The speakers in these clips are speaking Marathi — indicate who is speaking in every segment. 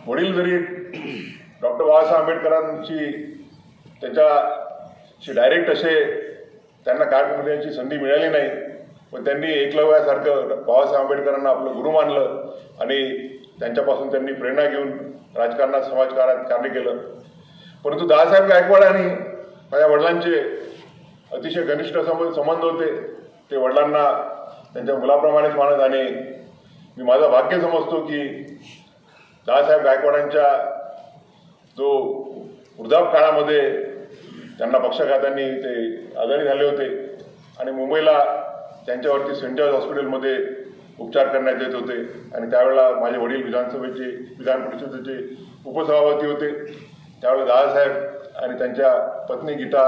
Speaker 1: वडील जरी डॉक्टर बाबासाहेब आंबेडकरांची त्याच्याशी डायरेक्ट असे त्यांना कारकिर्दीची संधी मिळाली नाही, पण त्यांनी एकलव्यासारखं बाबासाहेब आंबेडकरांना आपलं गुरु मानलं आणि त्यांच्यापासून त्यांनी प्रेरणा घेऊन राजकारणात समाजकारात कार्य केलं. परंतु दादासाहेब गायकवाड आणि माझ्या वडिलांचे अतिशय घनिष्ठ संबंध होते. ते वडिलांना त्यांच्या मुलाप्रमाणेच मानत आणि मी माझं भाग्य समजतो की दादासाहेब गायकवाडांच्या जो वृद्धापकाळामध्ये त्यांना पक्षाघातांनी ते आजारी झाले होते आणि मुंबईला त्यांच्यावरती सेंट जॉर्ज हॉस्पिटलमध्ये उपचार करण्यात येत होते आणि त्यावेळेला माझे वडील विधान परिषदेचे उपसभापती होते. त्यावेळेला दादासाहेब आणि त्यांच्या पत्नी गीता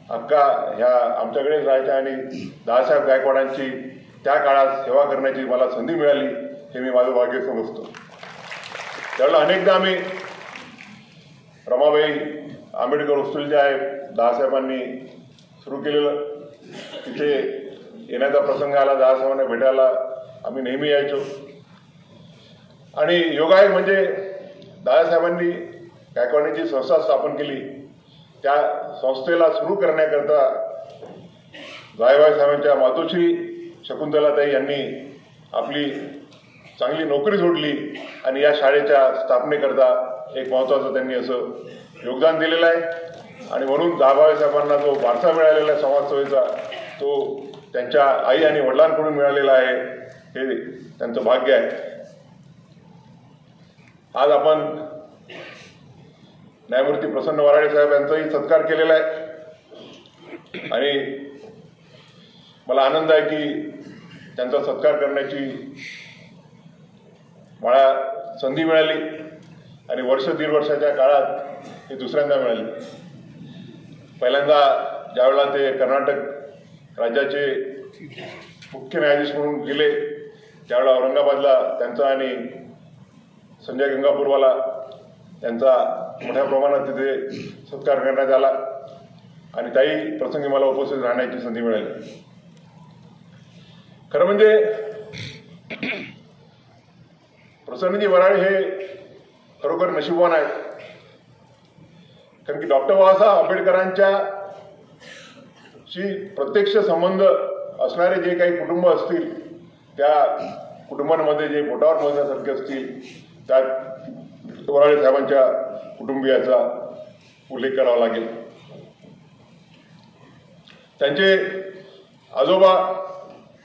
Speaker 1: अक्का ह्या आमच्याकडेच राहायच्या आणि दादासाहेब गायकवाडांची त्या काळात सेवा करण्याची मला संधी मिळाली हे मी माझं भाग्य समजतो. त्यावेळेला अनेकदा आम्ही रमाबाई आंबेडकर हॉस्टेल जे आहे दादासाहेबांनी सुरू केलेलं, तिथे येण्याचा प्रसंग आला. दादासाहेबांना भेटायला आम्ही नेहमी यायचो आणि योगायोग म्हणजे दादासाहेबांनी गायकवाडांची संस्था स्थापन केली. त्या संस्थेला सुरू करण्याकरता जायभाई साहेबांच्या मातोश्री शकुंतलाताई यांनी आपली चांगली नोकरी सोडली आणि या शाळेच्या स्थापनेकरता एक महत्त्वाचं त्यांनी असं योगदान दिलेलं आहे आणि म्हणून जायभाई साहेबांना जो वारसा मिळालेला आहे समाजसेवेचा तो त्यांच्या आई आणि वडिलांकडून मिळालेला आहे, हे त्यांचं भाग्य आहे. आज आपण न्यायमूर्ती प्रसन्न वराडे साहेब यांचाही सत्कार केलेला आहे आणि मला आनंद आहे की त्यांचा सत्कार करण्याची मला संधी मिळाली आणि दीड वर्षाच्या काळात हे दुसऱ्यांदा मिळाली. पहिल्यांदा ज्यावेळेला ते कर्नाटक राज्याचे मुख्य न्यायाधीश म्हणून गेले त्यावेळेला औरंगाबादला त्यांचा आणि संजय गंगापूरवाला त्यांचा मोठ्या प्रमाणात तिथे सत्कार करण्यात आला आणि त्याही प्रसंगी मला उपस्थित राहण्याची संधी मिळाली. खरं म्हणजे प्रसन्नजी वराडे हे खरोखर नशीबवान आहेत, कारण की डॉक्टर बाबासाहेब आंबेडकरांच्या शी प्रत्यक्ष संबंध असणारे जे काही कुटुंब असतील त्या कुटुंबांमध्ये जे बोटावर मोजण्यासारखे असतील त्यात वराडे साहेबांच्या कुटुंबियाचा उल्लेख करावा लागेल. त्यांचे आजोबा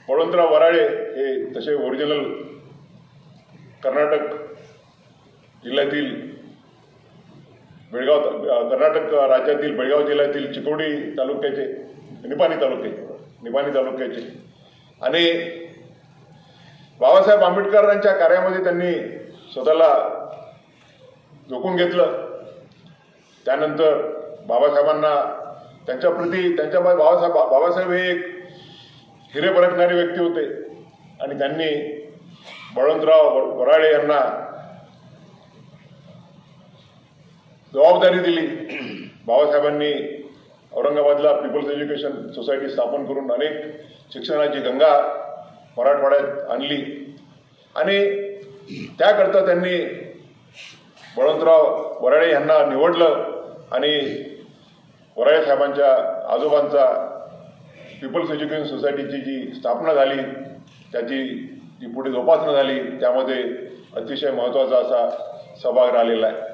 Speaker 1: बळवंतराव वराडे हे तसे ओरिजिनल कर्नाटक जिल्ह्यातील कर्नाटक राज्यातील बेळगाव जिल्ह्यातील चिकोडी तालुक्याचे निपाणी तालुक्याचे आणि बाबासाहेब आंबेडकरांच्या कार्यामध्ये त्यांनी स्वतःला झोकून घेतलं. त्यानंतर बाबासाहेबांना त्यांच्या बाबासाहेब हे एक हिरे परखणारे व्यक्ती होते आणि त्यांनी बळवंतराव वराडे यांना जबाबदारी दिली. बाबासाहेबांनी औरंगाबादला पीपल्स एज्युकेशन सोसायटी स्थापन करून अनेक शिक्षणाची गंगा मराठवाड्यात आणली आणि त्याकरता त्यांनी बळवंतराव वराडे यांना निवडलं आणि वराडे साहेबांच्या आजोबांचा पीपल्स एज्युकेशन सोसायटीची जी स्थापना झाली त्याची जी पुढे जोपासना झाली त्यामध्ये अतिशय महत्त्वाचा असा सहभाग राहिलेला आहे.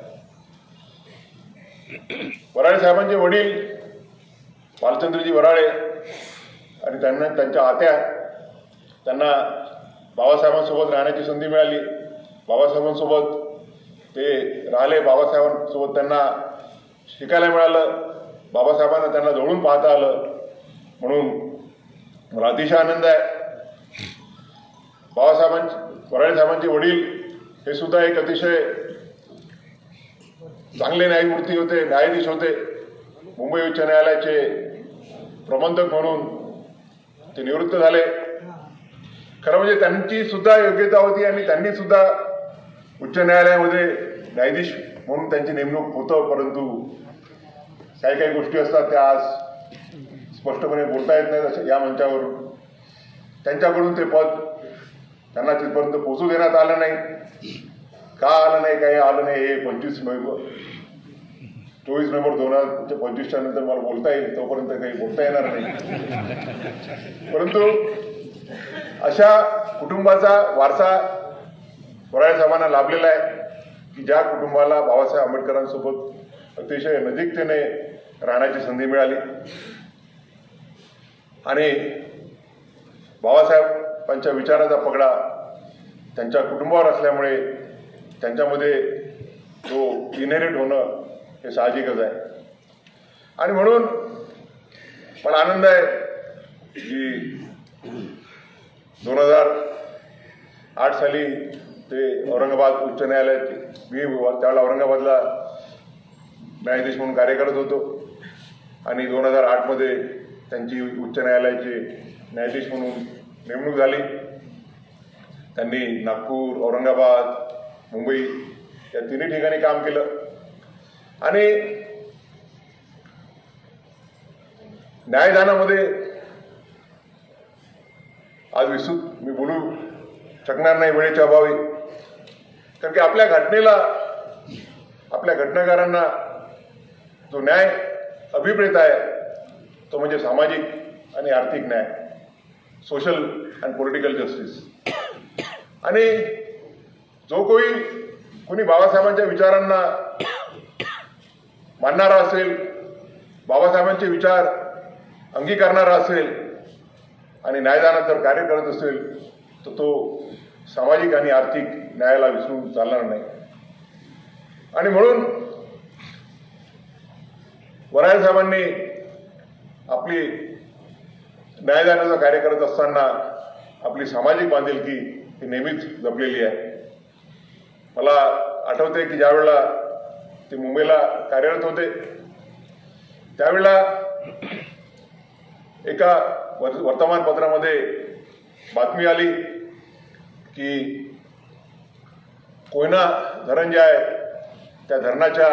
Speaker 1: वराडे साहेबांचे वडील बालचंद्रजी वराडे आणि त्यांच्या आत्या त्यांना बाबासाहेबांसोबत राहण्याची संधी मिळाली. बाबासाहेबांसोबत ते राहिले, बाबासाहेबांसोबत त्यांना शिकायला मिळालं, बाबासाहेबांना त्यांना जवळून पाहता आलं, म्हणून मला अतिशय आनंद आहे. वराडे साहेबांचे वडील हे सुद्धा एक अतिशय चांगले न्यायाधीश होते. मुंबई उच्च न्यायालयाचे प्रबंधक म्हणून ते निवृत्त झाले. खरं म्हणजे त्यांची सुद्धा योग्यता होती आणि त्यांनी सुद्धा उच्च न्यायालयामध्ये न्यायाधीश म्हणून त्यांची नेमणूक होतं, परंतु काही गोष्टी असतात त्या आज स्पष्टपणे बोलता येत नाहीत या मंचावरून. त्यांच्याकडून ते पद त्यांना तिथपर्यंत पोहोचू देण्यात आलं नाही का आलं नाही, काही आलं नाही, हे 24 नोव्हेंबर 2025च्या नंतर मला बोलता येईल, तोपर्यंत काही बोलता येणार नाही. परंतु अशा कुटुंबाचा वारसा वराळे साहेबांना लाभलेला आहे की ज्या कुटुंबाला बाबासाहेब आंबेडकरांसोबत अतिशय नजीकतेने राहण्याची संधी मिळाली आणि बाबासाहेबांच्या विचाराचा पगडा त्यांच्या कुटुंबावर असल्यामुळे त्यांच्यामध्ये तो इनहेरिट होणं हे साहजिकच आहे. आणि म्हणून मला आनंद आहे की 2008 साली ते औरंगाबाद उच्च न्यायालयात मी त्यावेळेला औरंगाबादला न्यायाधीश म्हणून कार्य करत होतो आणि 2008 मध्ये त्यांची उच्च न्यायालयाचे न्यायाधीश म्हणून नेमणूक झाली. त्यांनी नागपूर, औरंगाबाद, मुंबई या तिन्ही ठिकाणी काम केलं आणि न्यायदानामध्ये आज विस्तृत मी बोलू शकणार नाही वेळेच्या अभावी, कारण की आपल्या घटनेला, आपल्या घटनाकारांना जो न्याय अभिप्रेत आहे तो म्हणजे सामाजिक आणि आर्थिक न्याय, सोशल अँड पॉलिटिकल जस्टिस. आणि जो कोणी बाबासाहेबांच्या विचारांना मानणारा असेल, बाबासाहेबांचे विचार अंगीकारणारा असेल आणि न्यायदानात जर कार्य करत असेल तर तो सामाजिक आणि आर्थिक न्यायाला विसरून चालणार नाही. आणि म्हणून वराळे साहेबांनी आपली न्यायदानाचं कार्य करत असताना आपली सामाजिक बांधिलकी ही नेहमीच जपलेली आहे. मला आठवते की ज्यावेळेला ते मुंबईला कार्यरत होते त्यावेळेला एका वर्तमानपत्रामध्ये बातमी आली की कोयना धरण जे आहे त्या धरणाच्या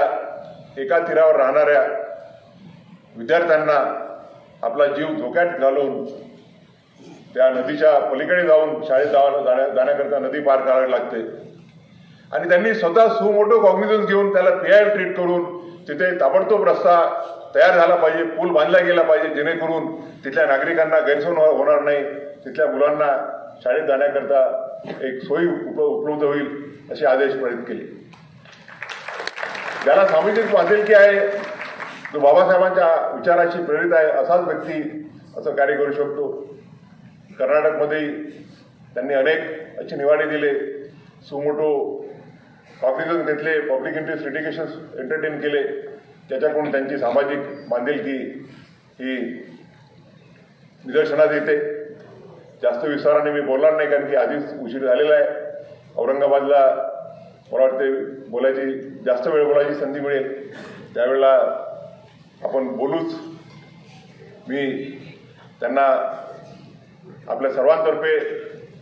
Speaker 1: एका तीरावर राहणाऱ्या विद्यार्थ्यांना आपला जीव धोक्यात घालून त्या नदीच्या पलीकडे जाऊन शाळेत जाण्याकरता नदी पार करावी लागते आणि त्यांनी स्वतः सुमोटो कॉग्निझन्स घेऊन त्याला पीआय ट्रीट करून तिथे ताबडतोब रस्ता तयार झाला पाहिजे, पूल बांधला गेला पाहिजे, जेणेकरून तिथल्या नागरिकांना गैरसोय होणार नाही, तिथल्या मुलांना शाळेत जाण्याकरता एक सोयी उपलब्ध होईल असे आदेश पारित केले. ज्याला सामाजिक बांधिलकी आहे, जो बाबासाहेबांच्या विचाराशी प्रेरित आहे, असाच व्यक्ती असं कार्य करू शकतो. कर्नाटकमध्ये त्यांनी अनेक अशी निवाडे दिले, सुमोटो कॉग्निझन्स घेतले, पब्लिक इंटरेस्ट लिटिगेशन्स एंटरटेन केले, त्याच्याकडून त्यांची सामाजिक बांधिलकी ही निदर्शनास येते. जास्त विस्ताराने मी बोलणार नाही कारण की आधीच उशीर झालेला आहे. औरंगाबादला मला वाटते जास्त वेळ बोलायची संधी मिळेल त्यावेळेला आपण बोलूच. मी त्यांना आपल्या सर्वांतर्फे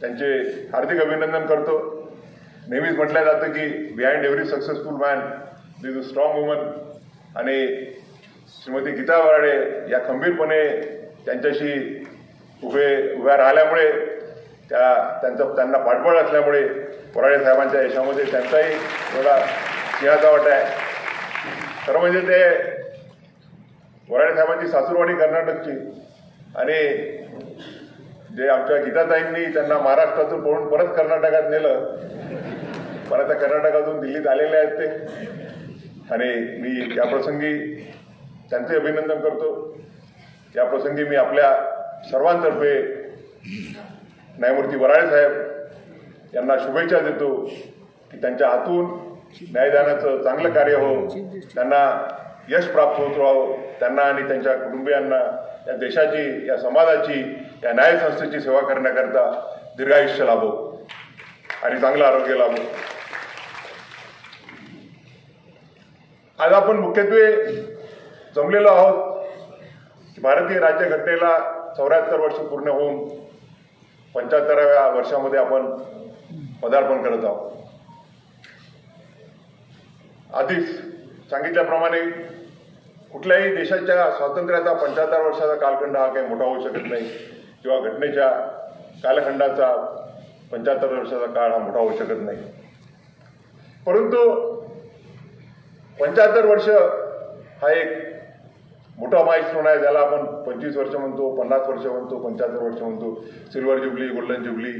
Speaker 1: त्यांचे हार्दिक अभिनंदन करतो. नेहमीच म्हटलं जातं की behind every successful man there is a strong woman आणि श्रीमती गीता वराळे या खंबीरपणे त्यांच्याशी उभ्या राहिल्यामुळे त्यांना पाठबळ असल्यामुळे वराळे साहेबांच्या यशामध्ये त्यांचाही थोडा सिंहाचा वाटा आहे. खरं म्हणजे ते वराळे साहेबांची सासूरवाडी कर्नाटकची आणि जे आमच्या गीताताईंनी त्यांना महाराष्ट्रातून पळून परत कर्नाटकात नेलं, पण आता कर्नाटकातून दिल्लीत आलेले आहेत ते आणि मी याप्रसंगी त्यांचे अभिनंदन करतो. याप्रसंगी मी आपल्या सर्वांतर्फे न्यायमूर्ती वराळे साहेब यांना शुभेच्छा देतो की त्यांच्या हातून न्यायदानाचं चांगलं कार्य हो, त्यांना यश प्राप्त होत राहो, त्यांना आणि त्यांच्या कुटुंबियांना या देशाची, या समाजाची, या न्यायसंस्थेची सेवा करण्याकरता दीर्घायुष्य लाभो आणि चांगलं आरोग्य लाभो. आज आपण मुख्यत्वे जमलेलो आहोत भारतीय राज्यघटनेला 74 वर्ष पूर्ण होऊन 75व्या वर्षामध्ये आपण पदार्पण करत आहोत. आधीच सांगितल्याप्रमाणे कुठल्याही देशाच्या स्वातंत्र्याचा 75 वर्षाचा कालखंड हा काही मोठा होऊ शकत नाही किंवा घटनेच्या कालखंडाचा 75 वर्षाचा काळ हा मोठा होऊ शकत नाही. परंतु 75 वर्ष हा एक मोठा माइलस्टोन आहे, ज्याला आपण 25 वर्ष म्हणतो, 50 वर्ष म्हणतो, 75 वर्ष म्हणतो, silver jubilee, golden jubilee,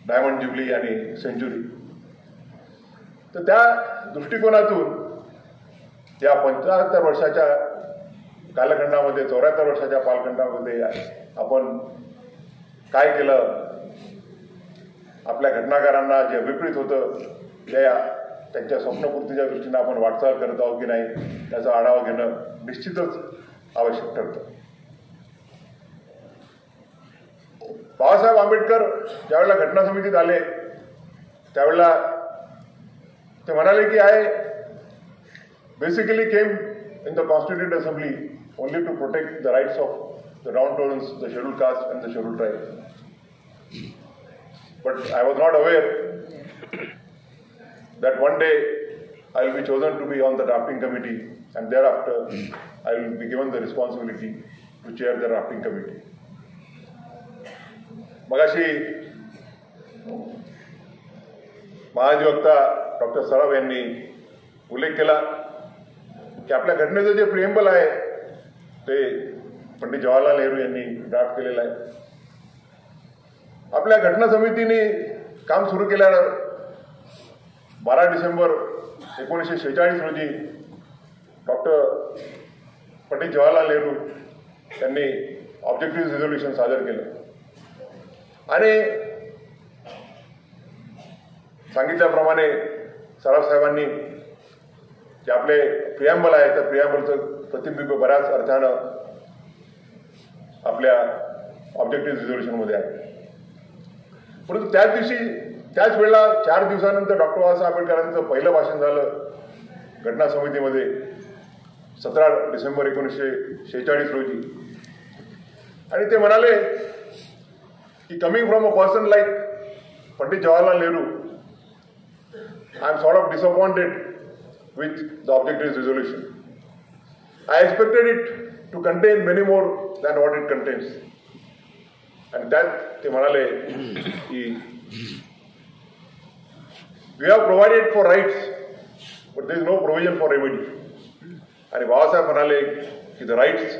Speaker 1: diamond jubilee आणि सेंचुरी. तर त्या दृष्टिकोनातून या 75 वर्षाच्या कालखंडामध्ये, 74 वर्षाच्या कालखंडामध्ये आपण काय केलं, आपल्या घटनाकारांना जे विपरीत होतं त्यांच्या स्वप्नपूर्तीच्या दृष्टीने आपण वाटचाल करत आहोत की नाही, त्याचा आढावा घेणं निश्चितच आवश्यक ठरतं. बाबासाहेब आंबेडकर ज्यावेळेला घटना समितीत आले त्यावेळेला ते म्हणाले की I basically came in the constituted assembly only to protect the rights of the downtrodden, the scheduled caste and the scheduled tribe. But I was not aware that one day I will be chosen to be on the drafting committee, and thereafter I will be given the responsibility to chair the drafting committee. मगाशी महाधिवक्ता डॉक्टर सराफ यांनी उल्लेख केला की आपल्या घटनेचं जे प्रिएम्बल आहे ते पंडित जवाहरलाल नेहरू यांनी ड्राफ्ट केलेलं आहे. आपल्या घटना समितीने काम सुरू केल्यावर 12 डिसेंबर 1946 रोजी डॉक्टर पंडित जवाहरलाल नेहरू यांनी ऑब्जेक्टिव्ह रिझोल्युशन सादर केलं आणि सांगितल्याप्रमाणे सराफ साहेबांनी जे आपले प्रिएम्बल आहे त्या प्रिएम्बलचं प्रतिबिंब बऱ्याच अर्थानं आपल्या ऑब्जेक्टिव्ह रिझोल्युशनमध्ये आहे. परंतु त्याच वेळेला 4 दिवसानंतर डॉक्टर बाबासाहेब आंबेडकरांचं पहिलं भाषण झालं घटना समितीमध्ये 17 डिसेंबर 1946 रोजी. आणि ते म्हणाले की coming from a person like Pandit Jawaharlal Nehru, I am sort of disappointed with the objective resolution. I expected it to contain many more than what it contains. आणि त्यात ते म्हणाले की we have provided for rights but there is no provision for remedy. आणि बाबासाहेब म्हणाले की the rights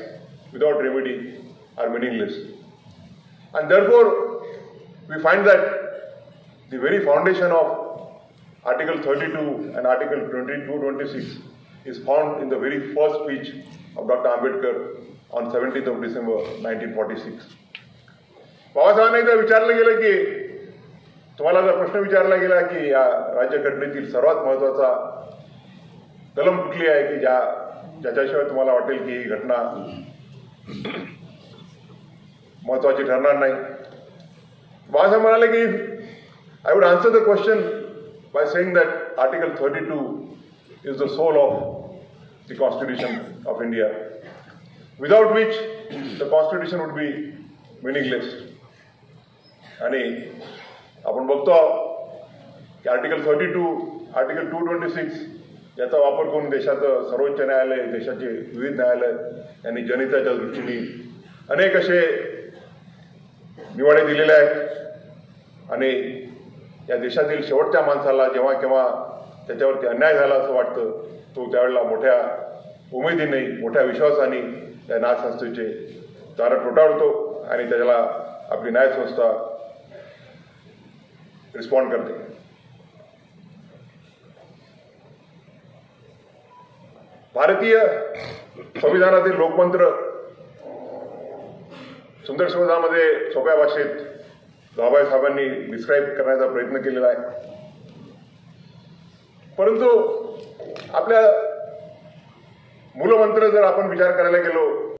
Speaker 1: without remedy are meaningless. And therefore we find that the very foundation of Article 32 and Article 22-26 is found in the very first speech of Dr. Ambedkar on 17th of December 1946. बाबासाहेबांना एकदा विचारलं गेलं की तुम्हाला जर प्रश्न विचारला गेला की या राज्यघटनेतील सर्वात महत्वाचा कलम कुठली आहे की ज्याच्याशिवाय तुम्हाला वाटेल की ही घटना महत्वाची ठरणार नाही, बाबासाहेब म्हणाले की I would answer the question by saying that Article 32 is the soul of the Constitution of India, without which the Constitution would be meaningless. आणि आपण बघतो की Article 32, Article 226 याचा वापर करून देशाचं सर्वोच्च न्यायालय, देशाचे विविध न्यायालय यांनी जनहिताच्या दृष्टीने अनेक असे निवाडे दिलेले आहेत. आणि या देशातील शेवटच्या माणसाला जेव्हा केव्हा त्याच्यावरती अन्याय झाला असं वाटतं तो त्यावेळेला मोठ्या उमेदीने, मोठ्या विश्वासाने त्या न्यायसंस्थेचे दार ठोठावतो आणि त्याला आपली न्यायसंस्था रिस्पॉन्ड करते. भारतीय संविधानातील लोकमंत्र सुंदर शब्दामध्ये सोप्या भाषेत बाबासाहेब साहेबांनी डिस्क्राईब करण्याचा प्रयत्न केलेला आहे. परंतु आपल्या मूलमंत्र जर आपण विचार करायला गेलो